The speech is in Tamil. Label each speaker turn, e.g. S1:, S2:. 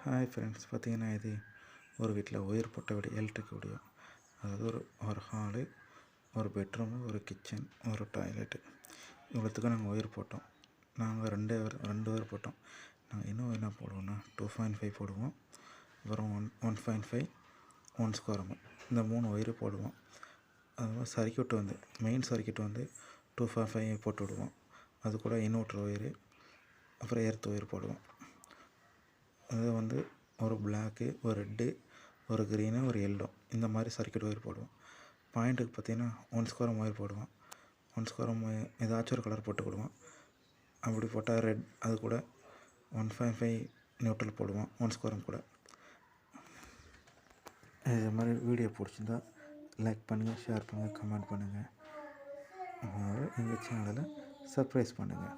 S1: ஹாய் ஃப்ரெண்ட்ஸ், பார்த்தீங்கன்னா இது ஒரு வீட்டில் ஒயர் போட்ட வீடியோ, எலக்ட்ரிக் வீடியோ. அதாவது ஒரு ஹாலு, ஒரு பெட்ரூமு, ஒரு கிச்சன், ஒரு டாய்லெட்டு, இவ்வளோத்துக்கும் நாங்கள் ஒயர் போட்டோம். நாங்கள் ரெண்டு ஒயர் போட்டோம். நாங்கள் இன்னும் என்ன போடுவோம்னா 2.5 போடுவோம், அப்புறம் 1.5 1 ஸ்கொயர் எம்எம், இந்த 3 ஒயரு போடுவோம். அதுமாதிரி சர்க்யூட் வந்து மெயின் சர்க்யூட் வந்து 2.5 போட்டு விடுவோம். அது கூட இன்வெர்ட்டர் ஒயரு, அப்புறம் எர்த் ஒயர் போடுவோம். அது வந்து ஒரு பிளாக்கு, ஒரு ரெட்டு, ஒரு க்ரீனு, ஒரு எல்லோ, இந்த மாதிரி சர்க்யூட் ஒயர் போடுவோம். பாயிண்ட்டுக்கு பார்த்திங்கன்னா 1 ஸ்கொயர் ஒயர் போடுவோம். 1 ஸ்கொயர் ஏதாச்சும் ஒரு கலர் போட்டுக்கிடுவோம். அப்படி போட்டால் ரெட், அது கூட 1.5 நியூட்ரல் போடுவோம் 1 ஸ்கொயரும் கூட. இது மாதிரி வீடியோ பிடிச்சிருந்தா லைக் பண்ணுங்கள், ஷேர் பண்ணுங்கள், கமெண்ட் பண்ணுங்கள். எங்கள் சேனலை சப்ஸ்கிரைப் பண்ணுங்கள்.